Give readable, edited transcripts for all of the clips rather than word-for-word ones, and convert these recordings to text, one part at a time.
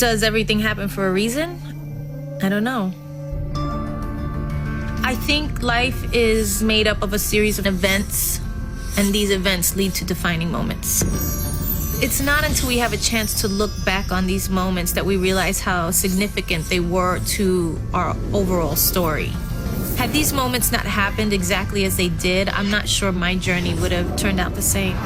Does everything happen for a reason? I don't know. I think life is made up of a series of events, and these events lead to defining moments. It's not until we have a chance to look back on these moments that we realize how significant they were to our overall story. Had these moments not happened exactly as they did, I'm not sure my journey would have turned out the same.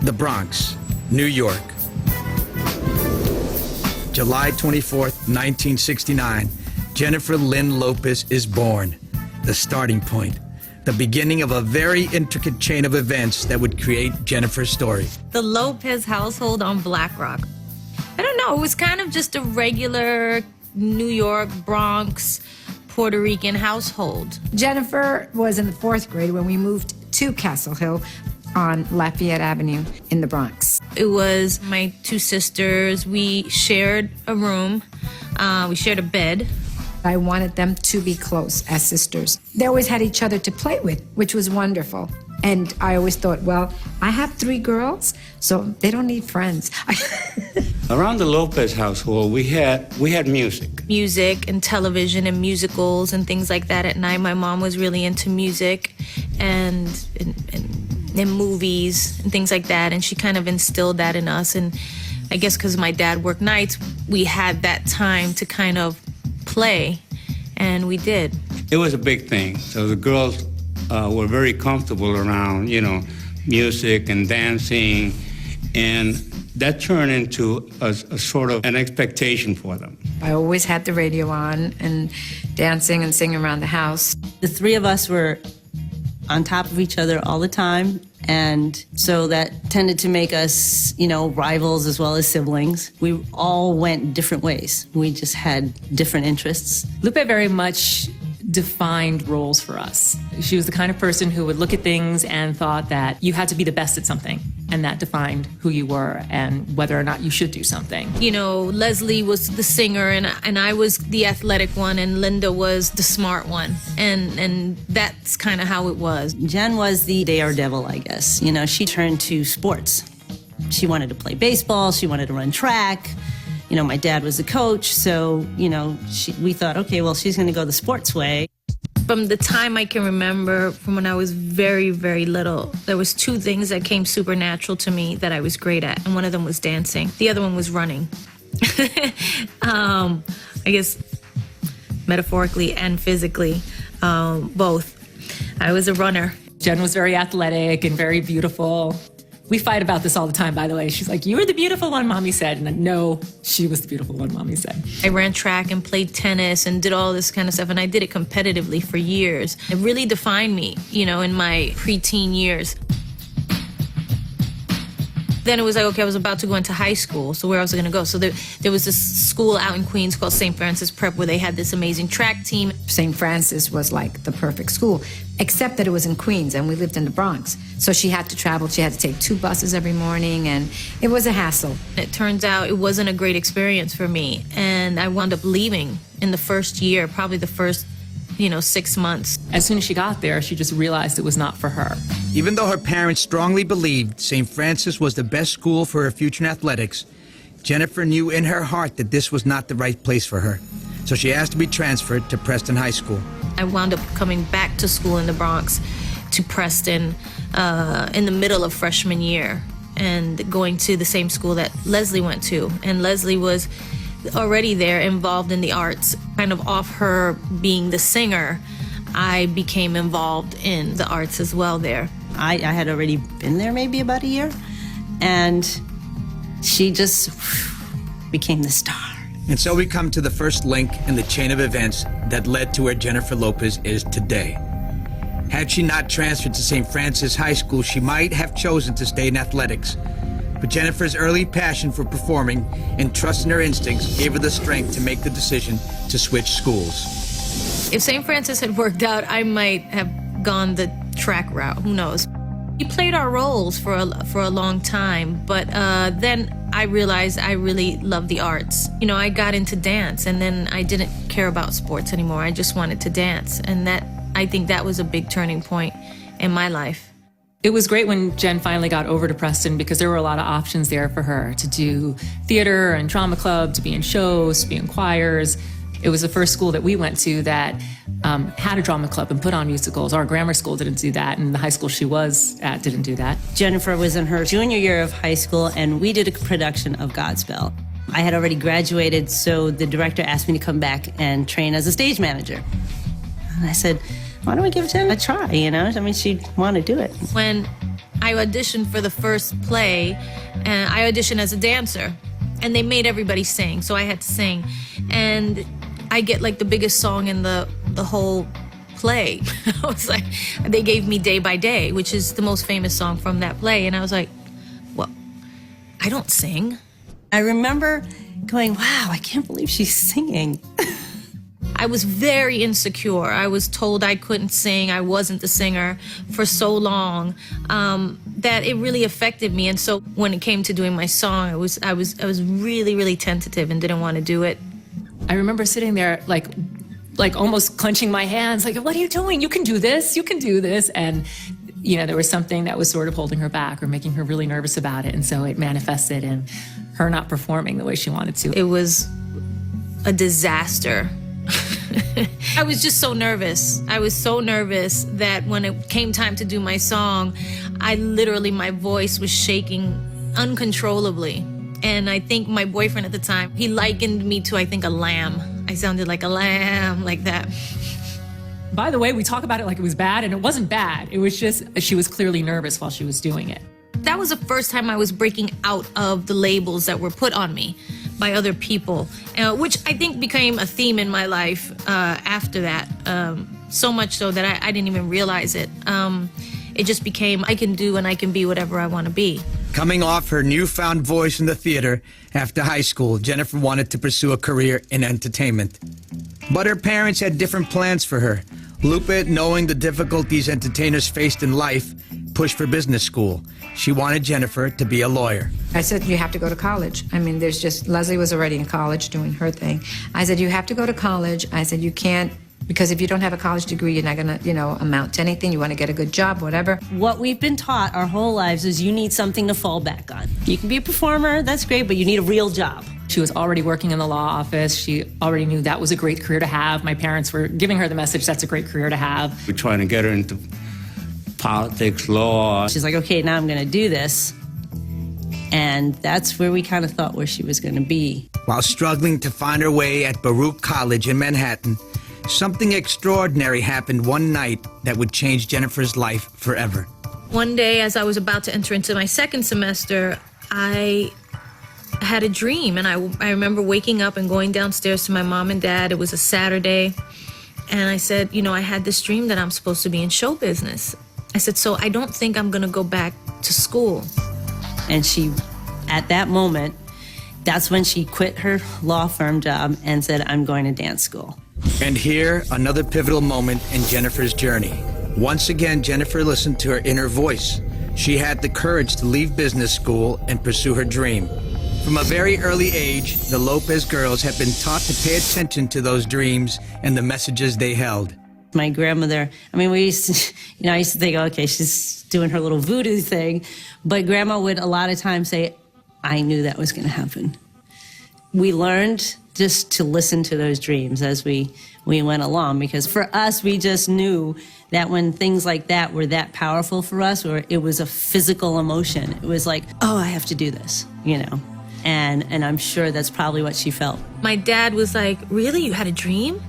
The Bronx, New York. July 24th, 1969, Jennifer Lynn Lopez is born. The starting point, the beginning of a very intricate chain of events that would create Jennifer's story. The Lopez household on Black Rock. I don't know, it was kind of just a regular New York, Bronx, Puerto Rican household. Jennifer was in the 4th grade when we moved to Castle Hill on Lafayette Avenue in the Bronx. It was my 2 sisters. We shared a room. We shared a bed. I wanted them to be close as sisters. They always had each other to play with, which was wonderful. And I always thought, well, I have 3 girls, so they don't need friends. Around the Lopez household, we had music. Music and television and musicals and things like that at night. My mom was really into music and movies and things like that, and she kind of instilled that in us. And I guess because my dad worked nights, we had that time to kind of play, and we did. It was a big thing. So the girls were very comfortable around, music and dancing, and that turned into a sort of an expectation for them. I always had the radio on and dancing and singing around the house. The 3 of us were on top of each other all the time, and so that tended to make us, rivals as well as siblings. We all went different ways. We just had different interests. Lupe very much defined roles for us. She was the kind of person who would look at things and thought that you had to be the best at something, and that defined who you were and whether or not you should do something. Leslie was the singer, and I was the athletic one, and Linda was the smart one, and that's kind of how it was. Jen was the daredevil, I guess. She turned to sports. She wanted to play baseball, she wanted to run track. My dad was the coach, so, we thought, okay, well, she's going to go the sports way. From the time I can remember, from when I was very, very little, there was 2 things that came supernatural to me that I was great at, and one of them was dancing. The other one was running. I guess metaphorically and physically, both. I was a runner. Jen was very athletic and very beautiful. We fight about this all the time, by the way. She's like, you were the beautiful one, Mommy said. And no, she was the beautiful one, Mommy said. I ran track and played tennis and did all this kind of stuff, and I did it competitively for years. It really defined me, in my preteen years. Then it was like, okay, I was about to go into high school, so where else was I gonna go? So there was this school out in Queens called St. Francis Prep where they had this amazing track team. St. Francis was like the perfect school, except that it was in Queens and we lived in the Bronx. So she had to travel, she had to take 2 buses every morning, and it was a hassle. It turns out it wasn't a great experience for me, and I wound up leaving in the first year, probably the first 6 months. As soon as she got there, she just realized it was not for her. Even though her parents strongly believed St. Francis was the best school for her future in athletics, Jennifer knew in her heart that this was not the right place for her. So she asked to be transferred to Preston High School. I wound up coming back to school in the Bronx, to Preston, in the middle of freshman year, and going to the same school that Leslie went to. And Leslie was already there, involved in the arts. Kind of off her being the singer, I became involved in the arts as well there. I had already been there maybe about a year, and she just became the star. And so we come to the first link in the chain of events that led to where Jennifer Lopez is today. Had she not transferred to St. Francis High School, she might have chosen to stay in athletics. But Jennifer's early passion for performing and trust in her instincts gave her the strength to make the decision to switch schools. If St. Francis had worked out, I might have gone the track route, who knows. We played our roles for a long time, but then I realized I really loved the arts. I got into dance, and then I didn't care about sports anymore. I just wanted to dance, and I think that was a big turning point in my life. It was great when Jen finally got over to Preston because there were a lot of options there for her to do theater and drama club, to be in shows, to be in choirs. It was the first school that we went to that had a drama club and put on musicals. Our grammar school didn't do that, and the high school she was at didn't do that. Jennifer was in her junior year of high school, and we did a production of Godspell. I had already graduated, so the director asked me to come back and train as a stage manager. And I said, why don't we give Jen a try, you know? I mean, she'd want to do it. When I auditioned for the first play, and I auditioned as a dancer, and they made everybody sing, so I had to sing. And I get like the biggest song in the whole play. I was like, they gave me Day by Day, which is the most famous song from that play. And I was like, well, I don't sing. I remember going, wow, I can't believe she's singing. I was very insecure. I was told I couldn't sing. I wasn't the singer for so long that it really affected me. And so when it came to doing my song, I was really, really tentative and didn't want to do it. I remember sitting there like almost clenching my hands, like, what are you doing? You can do this. You can do this. And, you know, there was something that was sort of holding her back or making her really nervous about it. And so it manifested in her not performing the way she wanted to. It was a disaster. I was just so nervous. I was so nervous that when it came time to do my song, my voice was shaking uncontrollably. And I think my boyfriend at the time, he likened me to, I think, a lamb. I sounded like a lamb, like that. By the way, we talk about it like it was bad, and it wasn't bad. It was just, she was clearly nervous while she was doing it. That was the first time I was breaking out of the labels that were put on me by other people, which I think became a theme in my life after that. So much so that I didn't even realize it. It just became, I can do and I can be whatever I want to be. Coming off her newfound voice in the theater, after high school, Jennifer wanted to pursue a career in entertainment. But her parents had different plans for her. Lupe, knowing the difficulties entertainers faced in life, pushed for business school. She wanted Jennifer to be a lawyer. I said, you have to go to college. I mean, Leslie was already in college doing her thing. I said, you have to go to college. I said, you can't, because if you don't have a college degree, you're not gonna, amount to anything. You wanna get a good job, whatever. What we've been taught our whole lives is you need something to fall back on. You can be a performer, that's great, but you need a real job. She was already working in the law office. She already knew that was a great career to have. My parents were giving her the message, that's a great career to have. We're trying to get her into politics, law. She's like, okay, now I'm gonna do this. And that's where we kind of thought where she was gonna be. While struggling to find her way at Baruch College in Manhattan, something extraordinary happened one night that would change Jennifer's life forever. One day, as I was about to enter into my second semester, I had a dream, and I remember waking up and going downstairs to my mom and dad. It was a Saturday, and I said, I had this dream that I'm supposed to be in show business. I said, so I don't think I'm gonna go back to school. And she, at that moment, that's when she quit her law firm job and said, I'm going to dance school. And here, another pivotal moment in Jennifer's journey. Once again, Jennifer listened to her inner voice. She had the courage to leave business school and pursue her dream. From a very early age, the Lopez girls had been taught to pay attention to those dreams and the messages they held. My grandmother, we used to, I used to think, okay, she's doing her little voodoo thing. But Grandma would a lot of times say, I knew that was going to happen. We learned just to listen to those dreams as we went along, because for us, we just knew that when things like that were that powerful for us, or it was a physical emotion, it was like, oh, I have to do this, And I'm sure that's probably what she felt. My dad was like, really? You had a dream?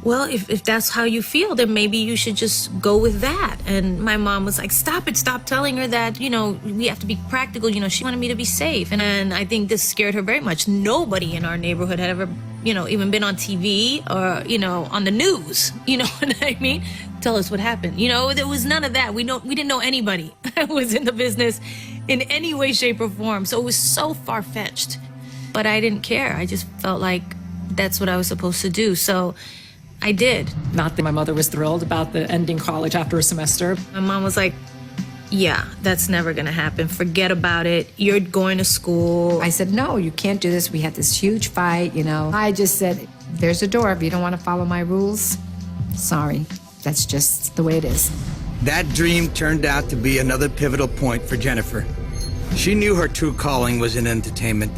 Well, if that's how you feel, then maybe you should just go with that. And my mom was like, stop it, stop telling her that, we have to be practical. She wanted me to be safe. And I think this scared her very much. Nobody in our neighborhood had ever, even been on TV or, on the news. You know what I mean? Tell us what happened. There was none of that. We didn't know anybody that was in the business in any way, shape, or form. So it was so far-fetched. But I didn't care. I just felt like that's what I was supposed to do. So I did. Not that my mother was thrilled about the ending college after a semester. My mom was like, yeah, that's never gonna happen. Forget about it. You're going to school. I said, no, you can't do this. We had this huge fight, I just said, there's a door. If you don't want to follow my rules, sorry. That's just the way it is. That dream turned out to be another pivotal point for Jennifer. She knew her true calling was in entertainment,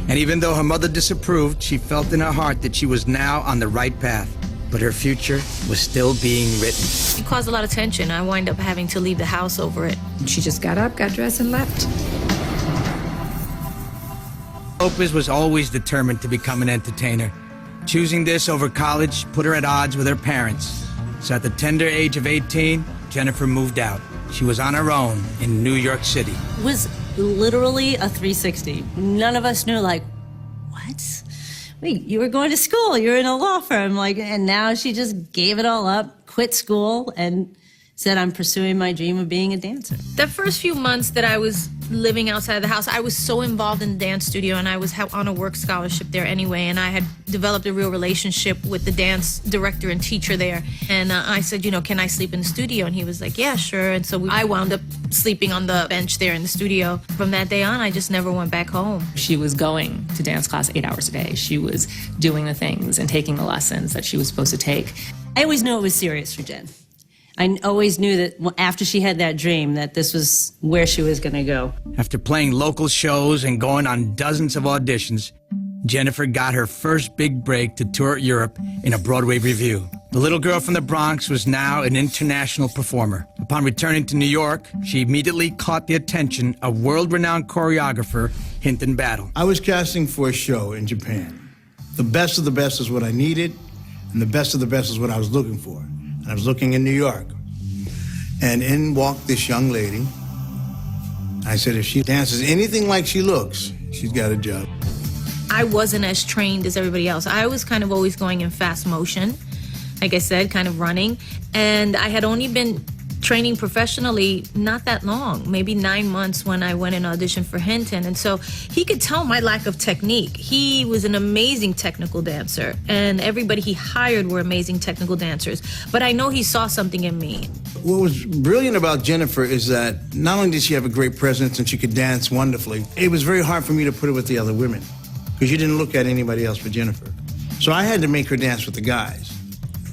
and even though her mother disapproved, she felt in her heart that she was now on the right path. But her future was still being written. It caused a lot of tension. I wind up having to leave the house over it. She just got up, got dressed, and left. Lopez was always determined to become an entertainer. Choosing this over college put her at odds with her parents. So at the tender age of 18, Jennifer moved out. She was on her own in New York City. It was literally a 360. None of us knew, like, what? Wait, you were going to school, you were in a law firm, like, and now she just gave it all up, quit school, and said, I'm pursuing my dream of being a dancer. The first few months that I was living outside of the house, I was so involved in the dance studio, and I was on a work scholarship there anyway, and I had developed a real relationship with the dance director and teacher there. And I said, you know, can I sleep in the studio? And he was like, yeah, sure. And so I wound up sleeping on the bench there in the studio. From that day on, I just never went back home. She was going to dance class 8 hours a day. She was doing the things and taking the lessons that she was supposed to take. I always knew it was serious for Jen. I always knew that after she had that dream that this was where she was going to go. After playing local shows and going on dozens of auditions, Jennifer got her first big break to tour Europe in a Broadway revue. The little girl from the Bronx was now an international performer. Upon returning to New York, she immediately caught the attention of world-renowned choreographer Hinton Battle. I was casting for a show in Japan. The best of the best is what I needed, and the best of the best is what I was looking for. I was looking in New York, and in walked this young lady. I said, if she dances anything like she looks, she's got a job. I wasn't as trained as everybody else. I was kind of always going in fast motion, like I said, kind of running. And I had only been training professionally not that long, maybe 9 months when I went and auditioned for Hinton. And so he could tell my lack of technique. He was an amazing technical dancer, and everybody he hired were amazing technical dancers. But I know he saw something in me. What was brilliant about Jennifer is that not only did she have a great presence and she could dance wonderfully, it was very hard for me to put her with the other women because you didn't look at anybody else but Jennifer. So I had to make her dance with the guys.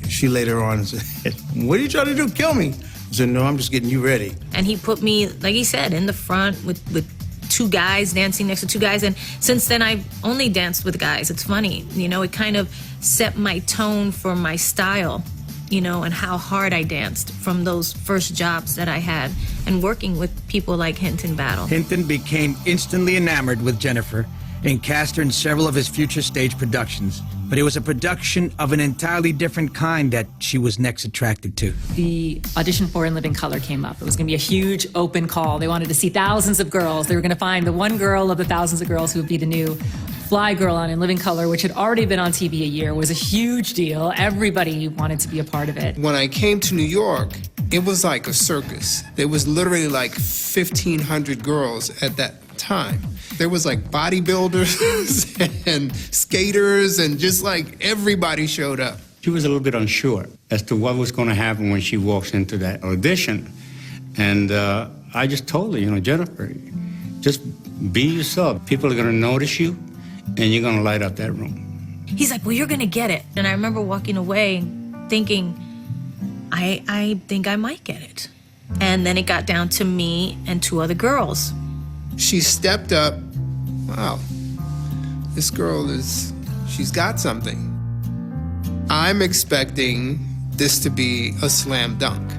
She later on said, what are you trying to do, kill me? I said, no, I'm just getting you ready. And he put me, like he said, in the front with two guys, dancing next to two guys. And since then, I've only danced with guys. It's funny, you know, it kind of set my tone for my style, you know, and how hard I danced from those first jobs that I had and working with people like Hinton Battle. Hinton became instantly enamored with Jennifer and cast her in several of his future stage productions. But it was a production of an entirely different kind that she was next attracted to. The audition for In Living Color came up. It was going to be a huge open call. They wanted to see thousands of girls. They were going to find the one girl of the thousands of girls who would be the new fly girl on In Living Color, which had already been on TV a year. It was a huge deal. Everybody wanted to be a part of it. When I came to New York, it was like a circus. There was literally like 1,500 girls at that time. There was like bodybuilders and skaters and just like everybody showed up. She was a little bit unsure as to what was going to happen when she walks into that audition. And I just told her, you know, Jennifer, just be yourself. People are going to notice you, and you're going to light up that room. He's like, well, you're going to get it. And I remember walking away thinking, I think I might get it. And then it got down to me and two other girls. She stepped up. Wow, this girl she's got something. I'm expecting this to be a slam dunk.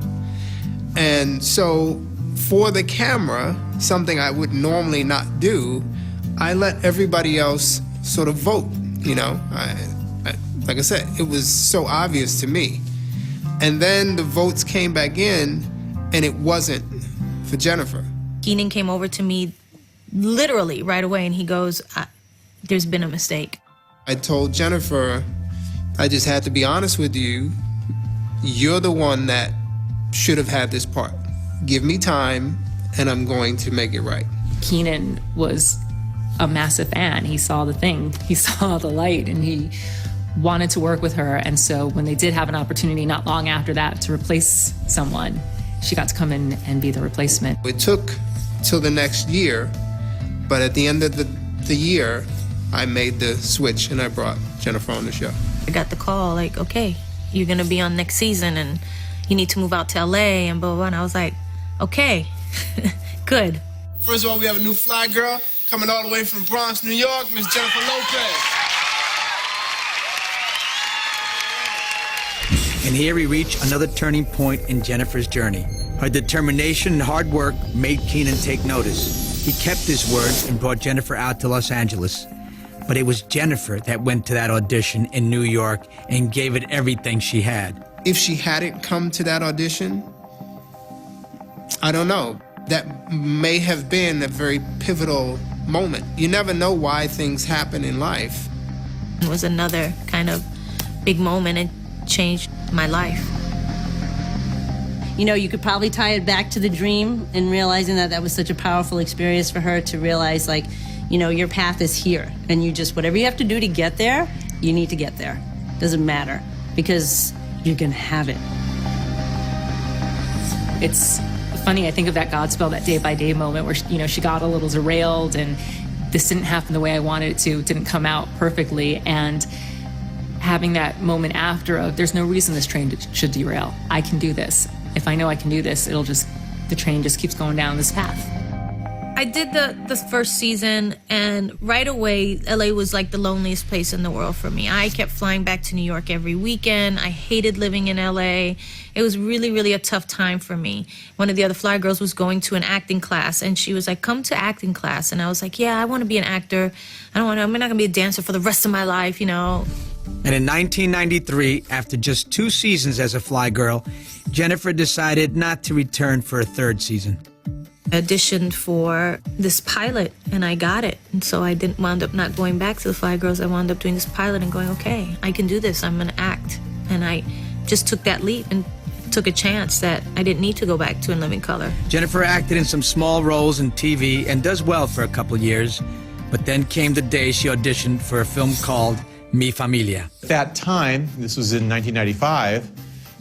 And so for the camera, something I would normally not do, I let everybody else sort of vote, you know? Like I said, it was so obvious to me. And then the votes came back in, and it wasn't for Jennifer. Keenan came over to me literally right away, and he goes, there's been a mistake. I told Jennifer, I just had to be honest with you. You're the one that should have had this part. Give me time, and I'm going to make it right. Keenan was a massive fan. He saw the thing. He saw the light, and he wanted to work with her. And so when they did have an opportunity not long after that to replace someone, she got to come in and be the replacement. It took till the next year, but at the end of the year, I made the switch and I brought Jennifer on the show. I got the call like, okay, you're gonna be on next season, and you need to move out to LA and blah, blah, blah. And I was like, okay, good. First of all, we have a new fly girl coming all the way from Bronx, New York, Miss Jennifer Lopez. And here we reach another turning point in Jennifer's journey. Her determination and hard work made Keenan take notice. He kept his word and brought Jennifer out to Los Angeles. But it was Jennifer that went to that audition in New York and gave it everything she had. If she hadn't come to that audition, I don't know. That may have been a very pivotal moment. You never know why things happen in life. It was another kind of big moment and changed my life. You know, you could probably tie it back to the dream and realizing that that was such a powerful experience for her to realize, like, you know, your path is here. And you just, whatever you have to do to get there, you need to get there. Doesn't matter, because you can have it. It's funny, I think of that Godspell, that day-by-day moment where, you know, she got a little derailed and this didn't happen the way I wanted it to, it didn't come out perfectly. And having that moment after of, there's no reason this train should derail. I can do this. If I know I can do this, the train just keeps going down this path. I did the first season, and right away, LA was like the loneliest place in the world for me. I kept flying back to New York every weekend. I hated living in LA. It was really, really a tough time for me. One of the other fly girls was going to an acting class, and she was like, come to acting class. And I was like, yeah, I want to be an actor. I'm not going to be a dancer for the rest of my life, you know. And in 1993, after just 2 seasons as a fly girl, Jennifer decided not to return for a 3rd season. I auditioned for this pilot, and I got it. And so I didn't wound up not going back to the Fly Girls. I wound up doing this pilot and going, okay, I can do this. I'm going to act. And I just took that leap and took a chance that I didn't need to go back to In Living Color. Jennifer acted in some small roles in TV and does well for a couple years. But then came the day she auditioned for a film called Mi Familia. At that time, this was in 1995,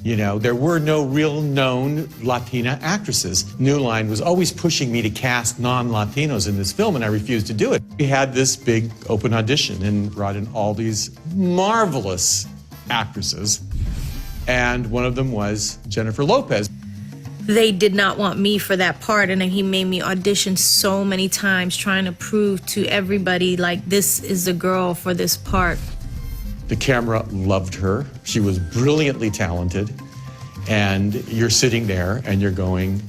you know, there were no real known Latina actresses. New Line was always pushing me to cast non-Latinos in this film, and I refused to do it. We had this big open audition and brought in all these marvelous actresses, and one of them was Jennifer Lopez. They did not want me for that part, and he made me audition so many times trying to prove to everybody, like, this is the girl for this part. The camera loved her. She was brilliantly talented. And you're sitting there and you're going,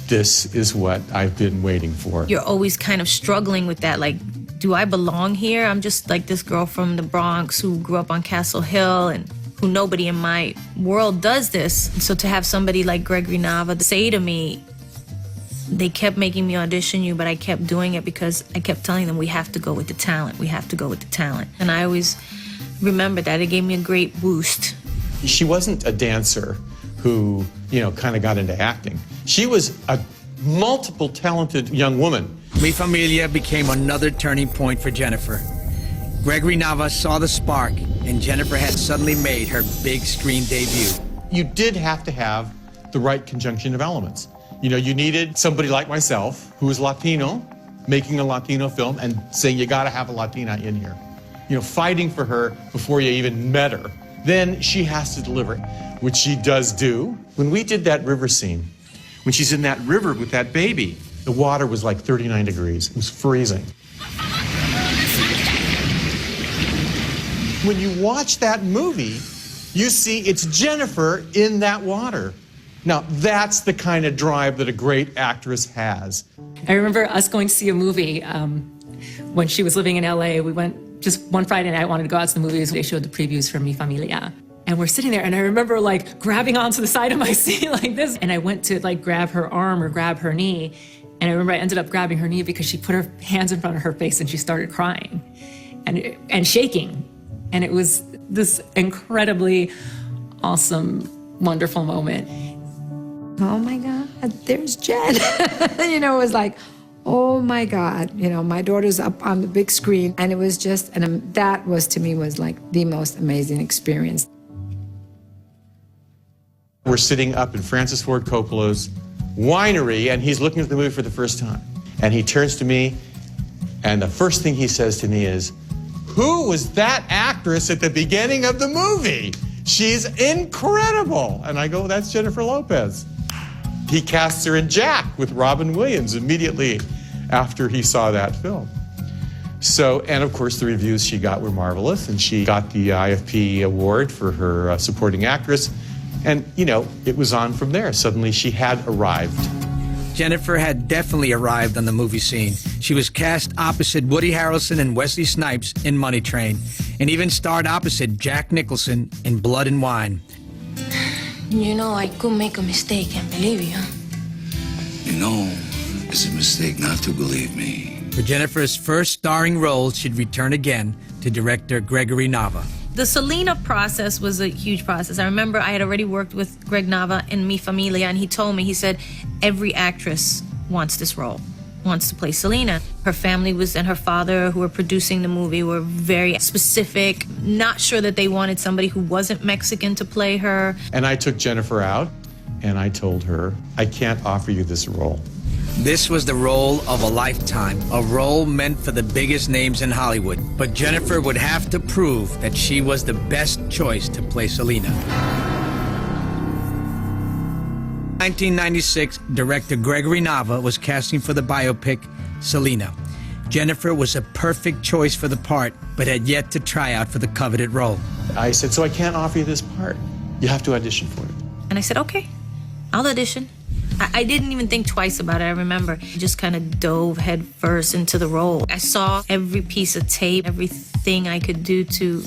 this is what I've been waiting for. You're always kind of struggling with that, like, do I belong here? I'm just like this girl from the Bronx who grew up on Castle Hill and who nobody in my world does this. And so to have somebody like Gregory Nava say to me, they kept making me audition you, but I kept doing it because I kept telling them, we have to go with the talent. We have to go with the talent. And I always remember that. It gave me a great boost. She wasn't a dancer who, you know, kind of got into acting. She was a multiple talented young woman. Mi Familia became another turning point for Jennifer. Gregory Nava saw the spark, and Jennifer had suddenly made her big screen debut. You did have to have the right conjunction of elements. You know, you needed somebody like myself, who was Latino, making a Latino film and saying, you gotta have a Latina in here. You know, fighting for her before you even met her. Then she has to deliver, which she does do. When we did that river scene, when she's in that river with that baby, the water was like 39 degrees. It was freezing. When you watch that movie, you see it's Jennifer in that water. Now, that's the kind of drive that a great actress has. I remember us going to see a movie when she was living in LA. We went just one Friday night, wanted to go out to the movies. They showed the previews for Mi Familia. And we're sitting there, and I remember like grabbing onto the side of my seat like this. And I went to like grab her arm or grab her knee. And I remember I ended up grabbing her knee because she put her hands in front of her face and she started crying and shaking. And it was this incredibly awesome, wonderful moment. Oh my God, there's Jen. You know, it was like, oh my God, you know, my daughter's up on the big screen. And it was just, and that was, to me, was like the most amazing experience. We're sitting up in Francis Ford Coppola's winery, and he's looking at the movie for the first time. And he turns to me, and the first thing he says to me is, who was that actress at the beginning of the movie? She's incredible. And I go, that's Jennifer Lopez. He casts her in Jack with Robin Williams immediately after he saw that film. So, and of course the reviews she got were marvelous, and she got the IFP award for her supporting actress. And, you know, it was on from there. Suddenly she had arrived. Jennifer had definitely arrived on the movie scene. She was cast opposite Woody Harrelson and Wesley Snipes in Money Train, and even starred opposite Jack Nicholson in Blood and Wine. You know, I could make a mistake and believe you. You know, it's a mistake not to believe me. For Jennifer's first starring role, she'd return again to director Gregory Nava. The Selena process was a huge process. I remember I had already worked with Greg Nava in Mi Familia, and he told me, he said, every actress wants this role, wants to play Selena. Her family was, and her father, who were producing the movie, were very specific, not sure that they wanted somebody who wasn't Mexican to play her. And I took Jennifer out, and I told her, I can't offer you this role. This was the role of a lifetime, a role meant for the biggest names in Hollywood. But Jennifer would have to prove that she was the best choice to play Selena. 1996, director Gregory Nava was casting for the biopic Selena. Jennifer was a perfect choice for the part, but had yet to try out for the coveted role. I said, so I can't offer you this part. You have to audition for it. And I said, okay, I'll audition. I didn't even think twice about it, I remember. I just kind of dove head first into the role. I saw every piece of tape, everything I could do to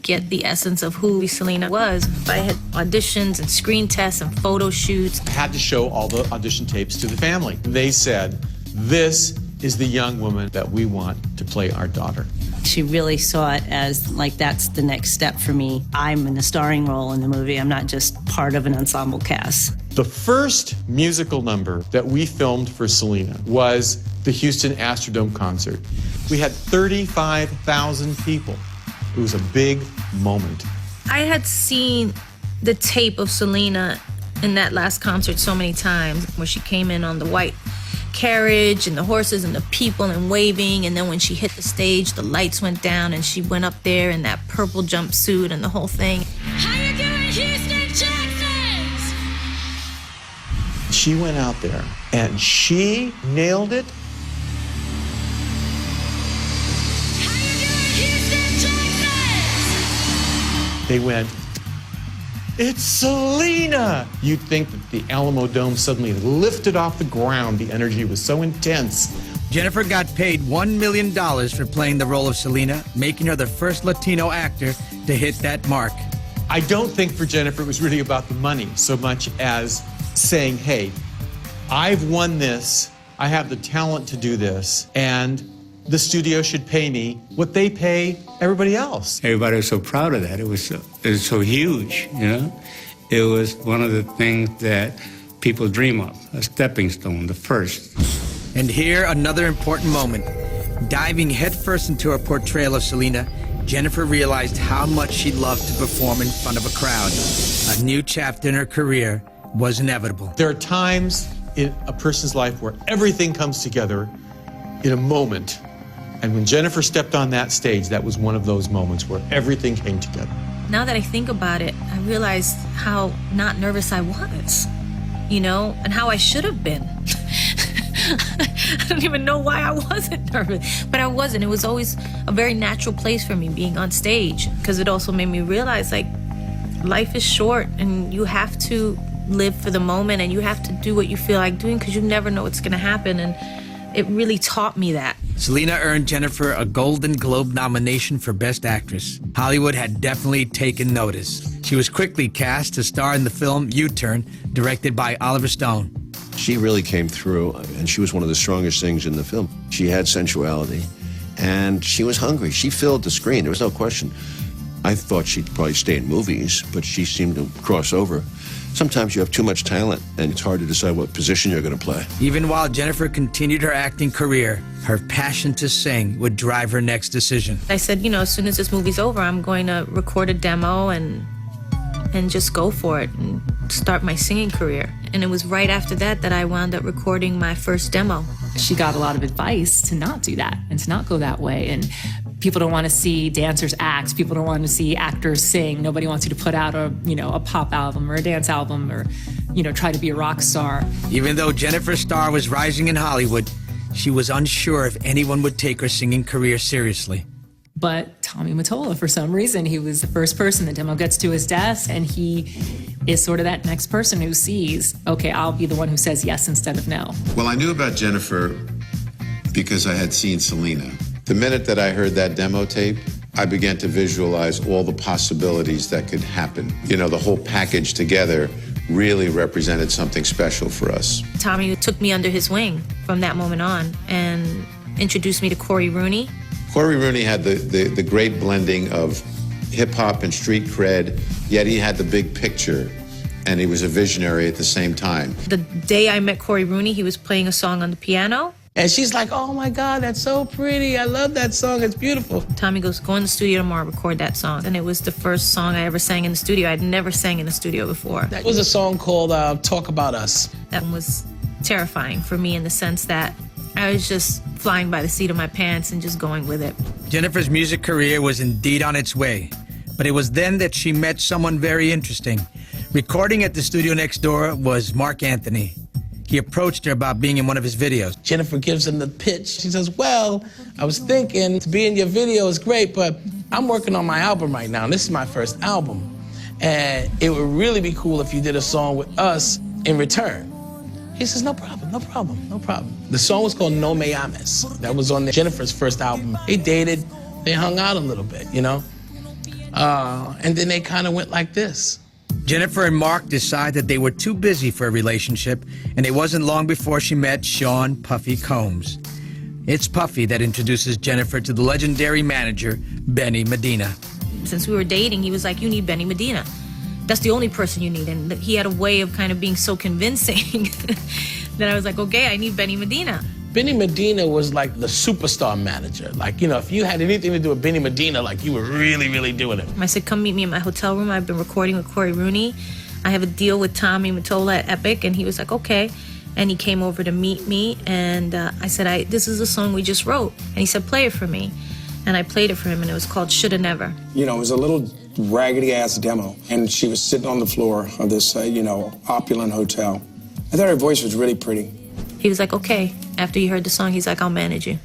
get the essence of who Selena was. I had auditions and screen tests and photo shoots. I had to show all the audition tapes to the family. They said, this is the young woman that we want to play our daughter. She really saw it as like, that's the next step for me. I'm in a starring role in the movie. I'm not just part of an ensemble cast. The first musical number that we filmed for Selena was the Houston Astrodome concert. We had 35,000 people. It was a big moment. I had seen the tape of Selena in that last concert so many times, where she came in on the white carriage and the horses and the people and waving, and then when she hit the stage, the lights went down and she went up there in that purple jumpsuit and the whole thing. How you doing, Houston, Texas? She went out there and she nailed it. How you doing, Houston, Texas? They went, it's Selena! You'd think that the Alamo Dome suddenly lifted off the ground. The energy was so intense. Jennifer got paid $1 million for playing the role of Selena, making her the first Latino actor to hit that mark. I don't think for Jennifer it was really about the money so much as saying, hey, I've won this, I have the talent to do this, and the studio should pay me what they pay everybody else. Everybody was so proud of that. It was so huge, you know? It was one of the things that people dream of, a stepping stone, the first. And here, another important moment. Diving headfirst into her portrayal of Selena, Jennifer realized how much she loved to perform in front of a crowd. A new chapter in her career was inevitable. There are times in a person's life where everything comes together in a moment. And when Jennifer stepped on that stage, that was one of those moments where everything came together. Now that I think about it, I realized how not nervous I was, you know, and how I should have been. I don't even know why I wasn't nervous, but I wasn't. It was always a very natural place for me being on stage, because it also made me realize, like, life is short and you have to live for the moment and you have to do what you feel like doing, because you never know what's going to happen. And it really taught me that. Selena earned Jennifer a Golden Globe nomination for Best Actress. Hollywood had definitely taken notice. She was quickly cast to star in the film U-Turn, directed by Oliver Stone. She really came through, and she was one of the strongest things in the film. She had sensuality, and she was hungry. She filled the screen, there was no question. I thought she'd probably stay in movies, but she seemed to cross over. Sometimes you have too much talent, and it's hard to decide what position you're going to play. Even while Jennifer continued her acting career, her passion to sing would drive her next decision. I said, you know, as soon as this movie's over, I'm going to record a demo and just go for it and start my singing career. And it was right after that that I wound up recording my first demo. She got a lot of advice to not do that and to not go that way. And People don't want to see dancers act. People don't want to see actors sing. Nobody wants you to put out a pop album or a dance album or, try to be a rock star. Even though Jennifer's star was rising in Hollywood, she was unsure if anyone would take her singing career seriously. But Tommy Mottala, for some reason, he was the first person. The demo gets to his desk, and he is sort of that next person who sees, okay, I'll be the one who says yes instead of no. Well, I knew about Jennifer because I had seen Selena. The minute that I heard that demo tape, I began to visualize all the possibilities that could happen. The whole package together really represented something special for us. Tommy took me under his wing from that moment on and introduced me to Corey Rooney. Corey Rooney had the great blending of hip-hop and street cred, yet he had the big picture, and he was a visionary at the same time. The day I met Corey Rooney, he was playing a song on the piano. And she's like, oh my God, that's so pretty. I love that song, it's beautiful. Tommy goes, go in the studio tomorrow, record that song. And it was the first song I ever sang in the studio. I'd never sang in the studio before. That was a song called Talk About Us. That was terrifying for me in the sense that I was just flying by the seat of my pants and just going with it. Jennifer's music career was indeed on its way, but it was then that she met someone very interesting. Recording at the studio next door was Marc Anthony. He approached her about being in one of his videos. Jennifer gives him the pitch. She says, well, I was thinking to be in your video is great, but I'm working on my album right now, and this is my first album. And it would really be cool if you did a song with us in return. He says, no problem, no problem, no problem. The song was called No Me Ames. That was on Jennifer's first album. They dated, they hung out a little bit, and then they kind of went like this. Jennifer and Marc decided they were too busy for a relationship, and it wasn't long before she met Sean Puffy Combs. It's Puffy that introduces Jennifer to the legendary manager, Benny Medina. Since we were dating, he was like, you need Benny Medina. That's the only person you need. And he had a way of kind of being so convincing that I was like, okay, I need Benny Medina. Benny Medina was like the superstar manager. Like, if you had anything to do with Benny Medina, like you were really, really doing it. I said, come meet me in my hotel room. I've been recording with Corey Rooney. I have a deal with Tommy Mottala at Epic. And he was like, okay. And he came over to meet me. And I said, this is a song we just wrote. And he said, play it for me. And I played it for him, and it was called Shoulda Never. It was a little raggedy-ass demo. And she was sitting on the floor of this, opulent hotel. I thought her voice was really pretty. He was like, okay. After he heard the song, he's like, I'll manage you.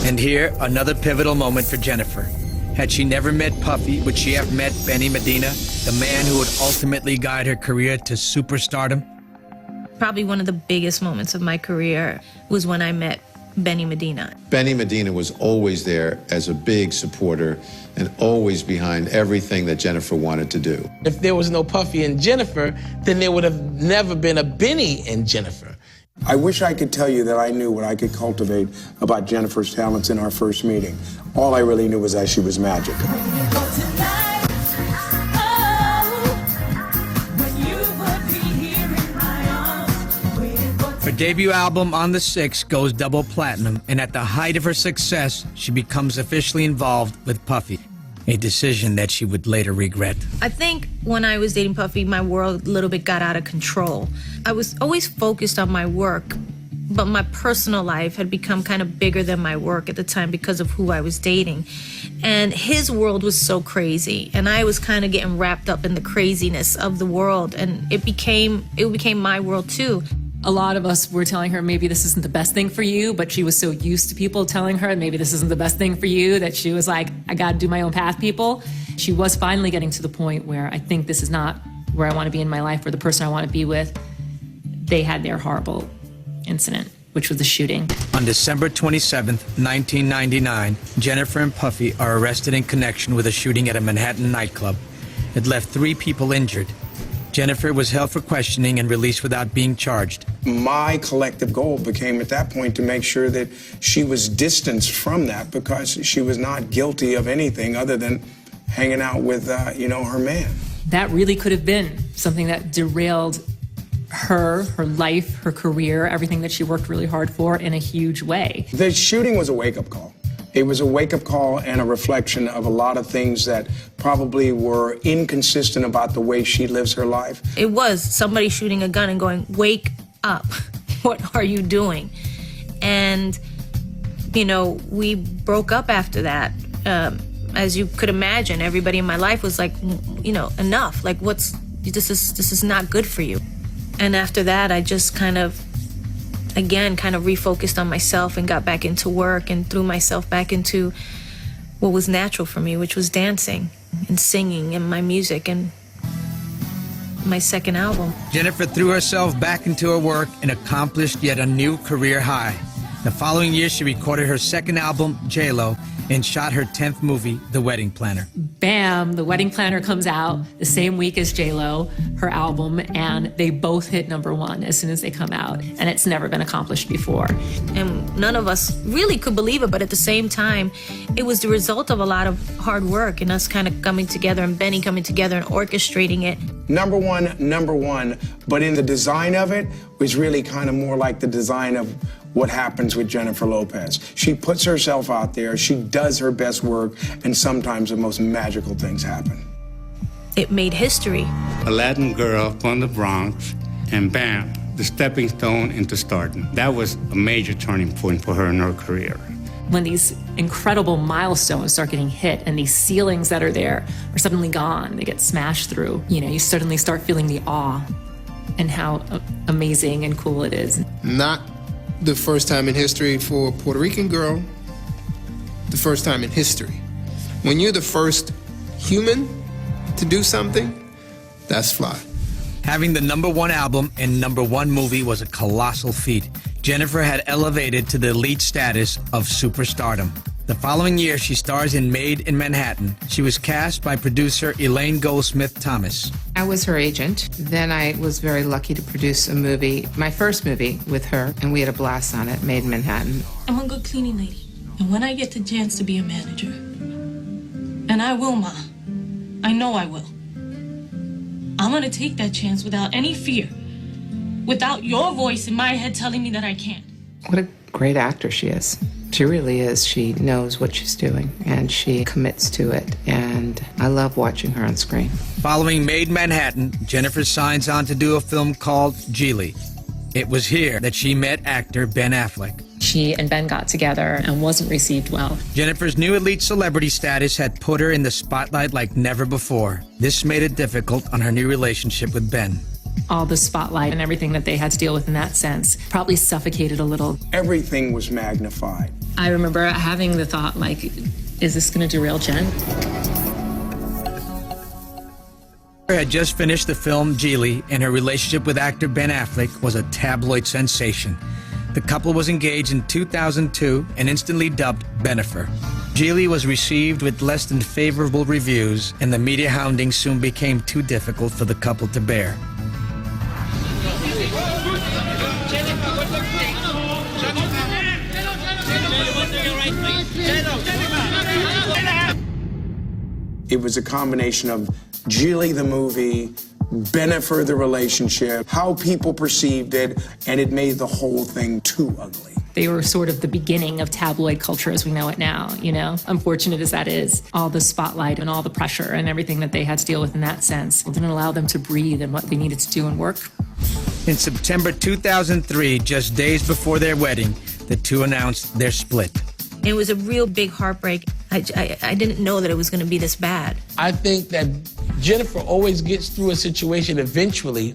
And here, another pivotal moment for Jennifer. Had she never met Puffy, would she have met Benny Medina, the man who would ultimately guide her career to superstardom? Probably one of the biggest moments of my career was when I met Benny Medina. Benny Medina was always there as a big supporter and always behind everything that Jennifer wanted to do. If there was no Puffy and Jennifer, then there would have never been a Benny and Jennifer. I wish I could tell you that I knew what I could cultivate about Jennifer's talents in our first meeting. All I really knew was that she was magic. Her debut album, On the Six, goes double platinum, and at the height of her success, she becomes officially involved with Puffy, a decision that she would later regret. I think when I was dating Puffy, my world a little bit got out of control. I was always focused on my work, but my personal life had become kind of bigger than my work at the time because of who I was dating. And his world was so crazy, and I was kind of getting wrapped up in the craziness of the world, and it became my world too. A lot of us were telling her maybe this isn't the best thing for you, but she was so used to people telling her maybe this isn't the best thing for you that she was like, I gotta do my own path, people. She was finally getting to the point where I think this is not where I want to be in my life or the person I want to be with. They had their horrible incident, which was the shooting. On December 27th, 1999, Jennifer and Puffy are arrested in connection with a shooting at a Manhattan nightclub. It left 3 people injured. Jennifer was held for questioning and released without being charged. My collective goal became at that point to make sure that she was distanced from that because she was not guilty of anything other than hanging out with, her man. That really could have been something that derailed her life, her career, everything that she worked really hard for in a huge way. The shooting was a wake-up call. It was a wake-up call and a reflection of a lot of things that probably were inconsistent about the way she lives her life. It was somebody shooting a gun and going, wake up. What are you doing? And, You know, we broke up after that. As you could imagine, everybody in my life was like, you know, enough. Like, this is not good for you. And after that, I just kind of refocused on myself and got back into work and threw myself back into what was natural for me, which was dancing and singing and my music and my second album. Jennifer threw herself back into her work and accomplished yet a new career high. The following year, she recorded her second album, J.Lo, and shot her 10th movie, The Wedding Planner. Bam, The Wedding Planner comes out the same week as J.Lo, her album, and they both hit #1 as soon as they come out, and it's never been accomplished before. And none of us really could believe it, but at the same time, it was the result of a lot of hard work and us kind of coming together and Benny coming together and orchestrating it. Number one, but in the design of it was really kind of more like the design of what happens with Jennifer Lopez. She puts herself out there, she does her best work, and sometimes the most magical things happen. It made history. A Latin girl from the Bronx, and bam, the stepping stone into stardom. That was a major turning point for her in her career. When these incredible milestones start getting hit and these ceilings that are there are suddenly gone, they get smashed through, you know, you suddenly start feeling the awe and how amazing and cool it is. Not the first time in history for a Puerto Rican girl, the first time in history. When you're the first human to do something, that's fly. Having the #1 album and #1 movie was a colossal feat. Jennifer had elevated to the elite status of superstardom. The following year, she stars in Maid in Manhattan. She was cast by producer Elaine Goldsmith Thomas. I was her agent. Then I was very lucky to produce a movie, my first movie with her, and we had a blast on it, Maid in Manhattan. I'm a good cleaning lady. And when I get the chance to be a manager, and I will, Ma, I know I will, I'm gonna take that chance without any fear, without your voice in my head telling me that I can't. What a great actor she is. She really is. She knows what she's doing, and she commits to it, and I love watching her on screen. Following Maid Manhattan, Jennifer signs on to do a film called Gigli. It was here that she met actor Ben Affleck. She and Ben got together and wasn't received well. Jennifer's new elite celebrity status had put her in the spotlight like never before. This made it difficult on her new relationship with Ben. All the spotlight and everything that they had to deal with in that sense probably suffocated a little. Everything was magnified. I remember having the thought, like, is this going to derail Jen? Jennifer had just finished the film Gigli, and her relationship with actor Ben Affleck was a tabloid sensation. The couple was engaged in 2002 and instantly dubbed Bennifer. Gigli was received with less than favorable reviews, and the media hounding soon became too difficult for the couple to bear. It was a combination of Gigli the movie, Bennifer the relationship, how people perceived it, and it made the whole thing too ugly. They were sort of the beginning of tabloid culture as we know it now, you know? Unfortunate as that is, all the spotlight and all the pressure and everything that they had to deal with in that sense didn't allow them to breathe and what they needed to do and work. In September 2003, just days before their wedding, the two announced their split. It was a real big heartbreak. I didn't know that it was going to be this bad. I think that Jennifer always gets through a situation eventually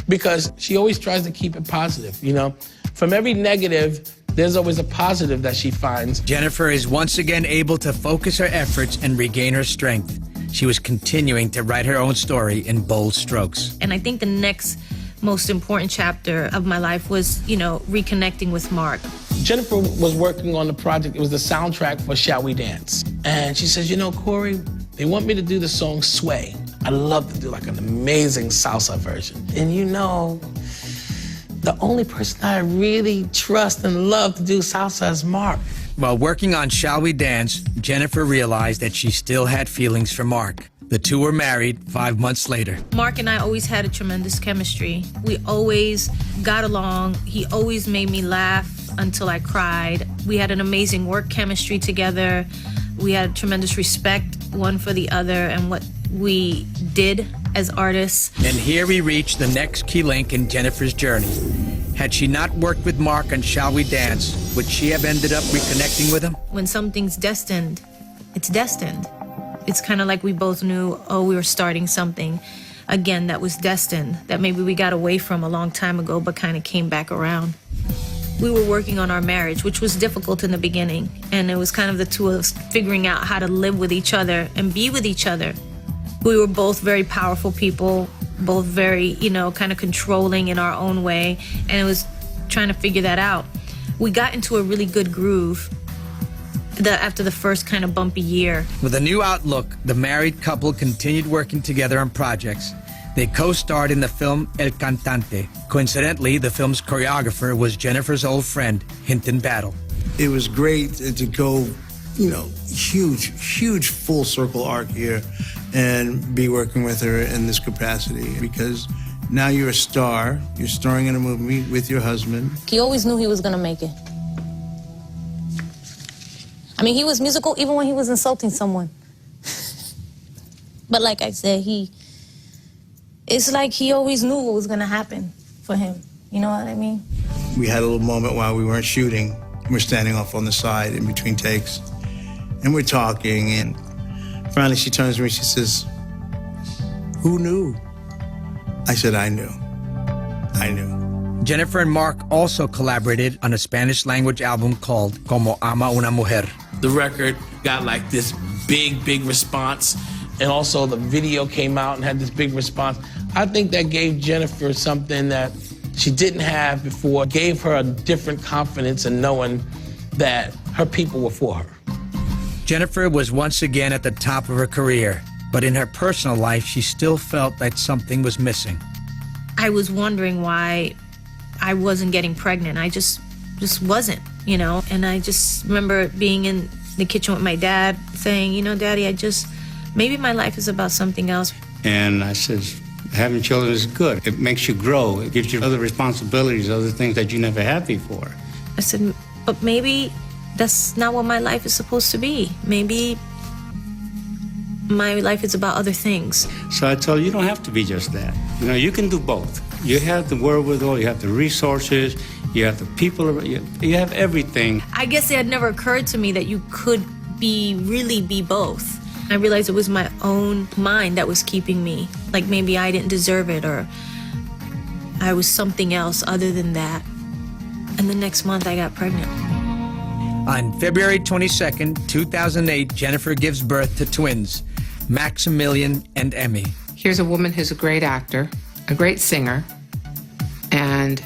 because she always tries to keep it positive, you know? From every negative, there's always a positive that she finds. Jennifer is once again able to focus her efforts and regain her strength. She was continuing to write her own story in bold strokes. And I think the next most important chapter of my life was, you know, reconnecting with Marc. Jennifer was working on the project. It was the soundtrack for Shall We Dance? And she says, you know, Corey, they want me to do the song Sway. I'd love to do like an amazing salsa version. And you know, the only person I really trust and love to do salsa is Marc. While working on Shall We Dance, Jennifer realized that she still had feelings for Marc. The two were married 5 months later. Marc and I always had a tremendous chemistry. We always got along. He always made me laugh until I cried. We had an amazing work chemistry together. We had tremendous respect one for the other and what we did as artists. And here we reach the next key link in Jennifer's journey. Had she not worked with Marc on Shall We Dance, would she have ended up reconnecting with him? When something's destined, it's destined. It's kind of like we both knew, oh, we were starting something, again, that was destined, that maybe we got away from a long time ago, but kind of came back around. We were working on our marriage, which was difficult in the beginning, and it was kind of the two of us figuring out how to live with each other and be with each other. We were both very powerful people, both very, kind of controlling in our own way, and it was trying to figure that out. We got into a really good groove after the first kind of bumpy year. With a new outlook, the married couple continued working together on projects. They co-starred in the film El Cantante. Coincidentally, the film's choreographer was Jennifer's old friend, Hinton Battle. It was great to go, huge full circle arc here and be working with her in this capacity, because now you're a star, you're starring in a movie with your husband. He always knew he was gonna make it. I mean, he was musical even when he was insulting someone. But like I said, it's like he always knew what was gonna happen for him. You know what I mean? We had a little moment while we weren't shooting. We're standing off on the side in between takes, and we're talking, and finally she turns to me, she says, "Who knew?" I said, "I knew. I knew." Jennifer and Marc also collaborated on a Spanish-language album called Como Ama Una Mujer. The record got like this big response, and also the video came out and had this big response. I think that gave Jennifer something that she didn't have before, gave her a different confidence in knowing that her people were for her. Jennifer was once again at the top of her career, but in her personal life, she still felt that something was missing. I was wondering why I wasn't getting pregnant. I just wasn't, And I just remember being in the kitchen with my dad saying, Daddy, maybe my life is about something else. And I said, having children is good. It makes you grow. It gives you other responsibilities, other things that you never had before. I said, but maybe that's not what my life is supposed to be. Maybe my life is about other things. So I told her, you don't have to be just that. You can do both. You have the wherewithal, you have the resources, you have the people, you have everything. I guess it had never occurred to me that you could really be both. I realized it was my own mind that was keeping me. Like maybe I didn't deserve it, or I was something else other than that. And the next month I got pregnant. On February 22nd, 2008, Jennifer gives birth to twins, Maximilian and Emmy. Here's a woman who's a great actor, a great singer, and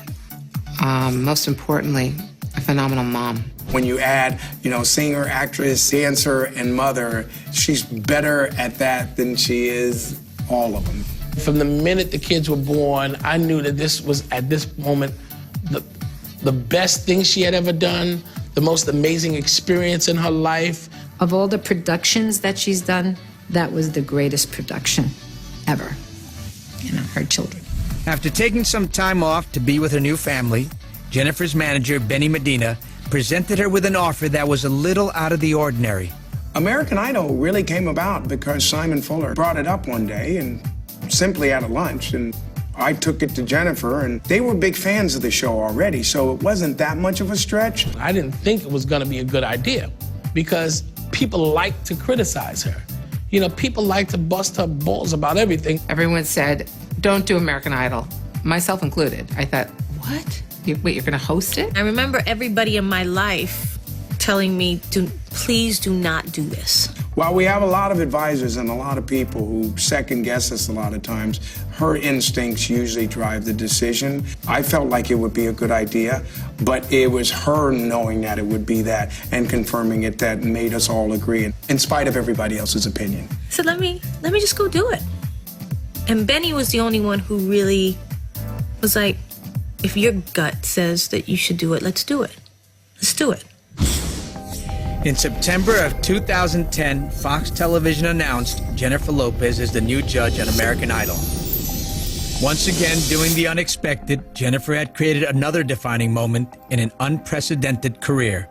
most importantly, a phenomenal mom. When you add, singer, actress, dancer, and mother, she's better at that than she is all of them. From the minute the kids were born, I knew that this was, at this moment, the best thing she had ever done, the most amazing experience in her life. Of all the productions that she's done, that was the greatest production ever. Her children. After taking some time off to be with her new family, Jennifer's manager, Medina, presented her with an offer that was a little out of the ordinary. American Idol really came about because Simon Fuller brought it up one day and simply at a lunch, and I took it to Jennifer, and they were big fans of the show already, so it wasn't that much of a stretch. I didn't think it was gonna be a good idea because people like to criticize her. People like to bust her balls about everything. Everyone said, don't do American Idol, myself included. I thought, what? Wait, you're gonna host it? I remember everybody in my life telling me, please do not do this. While we have a lot of advisors and a lot of people who second guess us a lot of times, her instincts usually drive the decision. I felt like it would be a good idea, but it was her knowing that it would be that and confirming it that made us all agree, in spite of everybody else's opinion. So let me just go do it. And Benny was the only one who really was like, if your gut says that you should do it, let's do it. Let's do it. In September of 2010, Fox Television announced Jennifer Lopez is the new judge on American Idol. Once again, doing the unexpected, Jennifer had created another defining moment in an unprecedented career.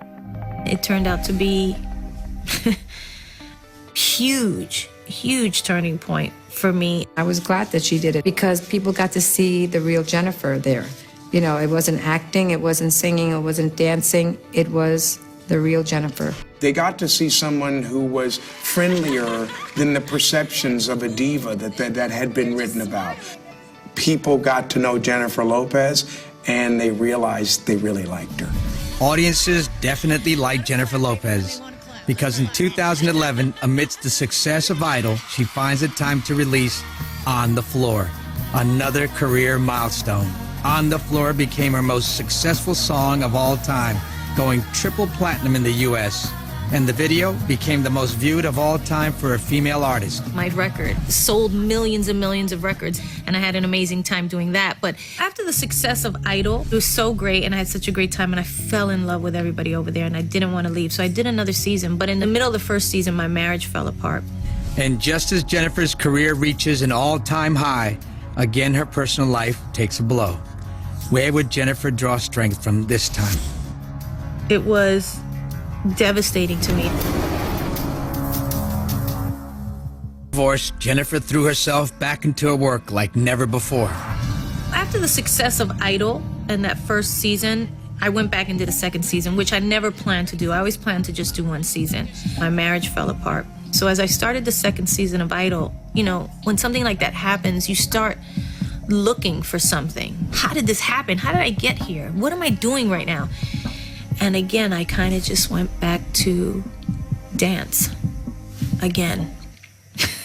It turned out to be huge turning point for me. I was glad that she did it because people got to see the real Jennifer there. You know, it wasn't acting, it wasn't singing, it wasn't dancing. It was the real Jennifer. They got to see someone who was friendlier than the perceptions of a diva that had been written about. People got to know Jennifer Lopez, and they realized they really liked her. Audiences definitely like Jennifer Lopez because in 2011, amidst the success of Idol, she finds it time to release On the Floor, another career milestone. On the Floor became her most successful song of all time, going triple platinum in the U.S., and the video became the most viewed of all time for a female artist. My record sold millions and millions of records, and I had an amazing time doing that. But after the success of Idol, it was so great, and I had such a great time, and I fell in love with everybody over there, and I didn't want to leave. So I did another season, but in the middle of the first season, my marriage fell apart. And just as Jennifer's career reaches an all-time high, again her personal life takes a blow. Where would Jennifer draw strength from this time? It was devastating to me. Divorced, Jennifer threw herself back into her work like never before. After the success of Idol and that first season, I went back and did a second season, which I never planned to do. I always planned to just do one season. My marriage fell apart. So as I started the second season of Idol, you know, when something like that happens, you start looking for something. How did this happen? How did I get here? What am I doing right now? And again, I kind of just went back to dance again.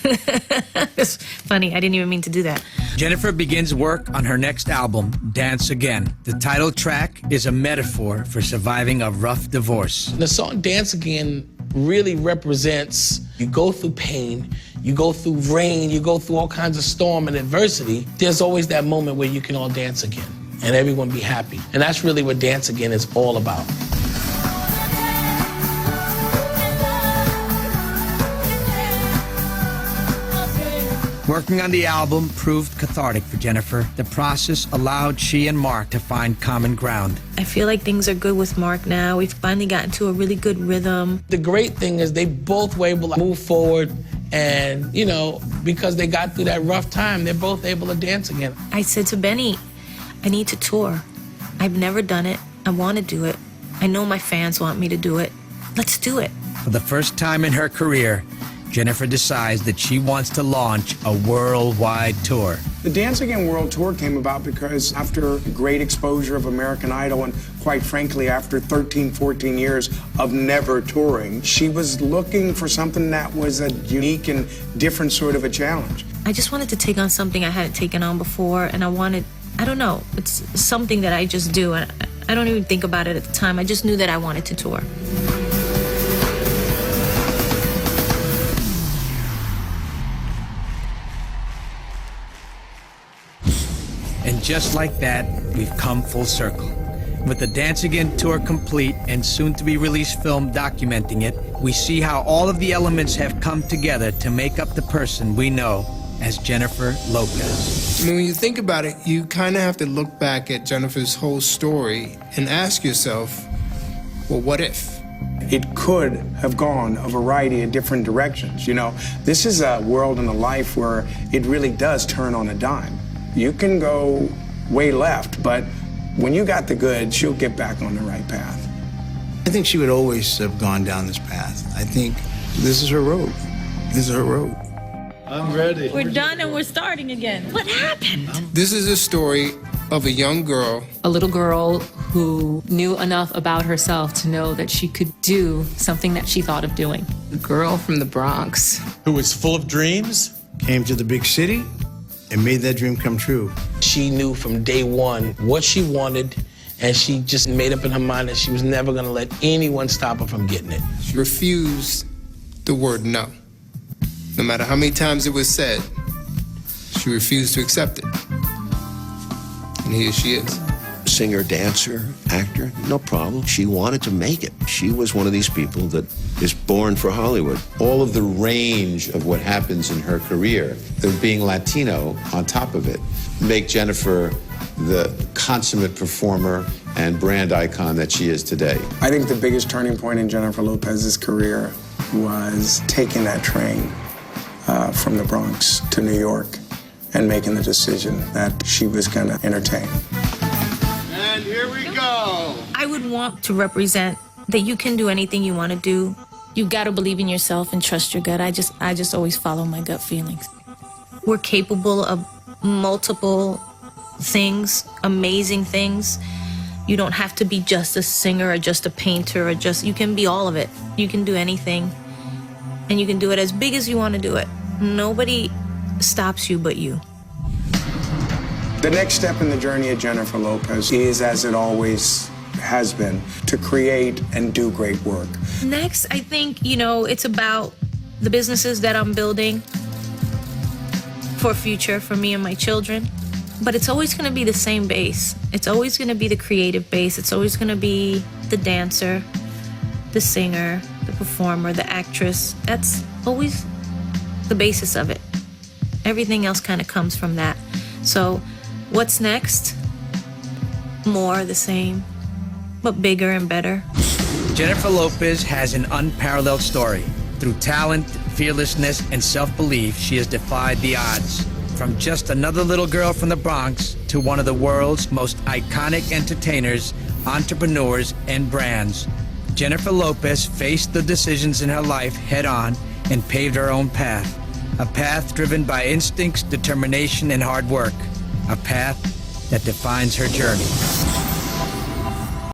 It's funny, I didn't even mean to do that. Jennifer begins work on her next album, Dance Again. The title track is a metaphor for surviving a rough divorce. The song Dance Again really represents, you go through pain, you go through rain, you go through all kinds of storm and adversity. There's always that moment where you can all dance again and everyone be happy. And that's really what Dance Again is all about. Working on the album proved cathartic for Jennifer. The process allowed she and Marc to find common ground. I feel like things are good with Marc now. We've finally gotten to a really good rhythm. The great thing is they both were able to move forward and, you know, because they got through that rough time, they're both able to dance again. I said to Benny, I need to tour. I've never done it. I want to do it. I know my fans want me to do it. Let's do it. For the first time in her career, Jennifer decides that she wants to launch a worldwide tour. The Dance Again World Tour came about because after great exposure of American Idol and quite frankly after 13, 14 years of never touring, she was looking for something that was a unique and different sort of a challenge. I just wanted to take on something I hadn't taken on before, and I don't know, it's something that I just do, and I don't even think about it at the time. I just knew that I wanted to tour. And just like that, we've come full circle. With the Dance Again tour complete and soon-to-be-released film documenting it, we see how all of the elements have come together to make up the person we know as Jennifer Lopez. I mean, when you think about it, you kind of have to look back at Jennifer's whole story and ask yourself, well, what if? It could have gone a variety of different directions. You know, this is a world and a life where it really does turn on a dime. You can go way left, but when you got the goods, you'll get back on the right path. I think she would always have gone down this path. I think this is her road. This is her road. I'm ready. We're done and we're starting again. What happened? This is a story of a young girl. A little girl who knew enough about herself to know that she could do something that she thought of doing. A girl from the Bronx. Who was full of dreams. Came to the big city and made that dream come true. She knew from day one what she wanted, and she just made up in her mind that she was never gonna let anyone stop her from getting it. She refused the word no. No matter how many times it was said, she refused to accept it. And here she is. Singer, dancer, actor, no problem. She wanted to make it. She was one of these people that is born for Hollywood. All of the range of what happens in her career, the being Latino on top of it, make Jennifer the consummate performer and brand icon that she is today. I think the biggest turning point in Jennifer Lopez's career was taking that train from the Bronx to New York and making the decision that she was gonna entertain. And here we go. I would want to represent that you can do anything you want to do. You got to believe in yourself and trust your gut. I just always follow my gut feelings. We're capable of multiple things, amazing things. You don't have to be just a singer or just a painter or you can be all of it. You can do anything. And you can do it as big as you want to do it. Nobody stops you but you. The next step in the journey of Jennifer Lopez is, as it always has been, to create and do great work. Next, I think, it's about the businesses that I'm building for future, for me and my children. But it's always going to be the same base. It's always going to be the creative base. It's always going to be the dancer, the singer, the performer, the actress. That's always the basis of it. Everything else kind of comes from that. So what's next? More the same, but bigger and better. Jennifer Lopez has an unparalleled story. Through talent, fearlessness, and self-belief, she has defied the odds. From just another little girl from the Bronx to one of the world's most iconic entertainers, entrepreneurs, and brands, Jennifer Lopez faced the decisions in her life head-on and paved her own path. A path driven by instincts, determination, and hard work. A path that defines her journey.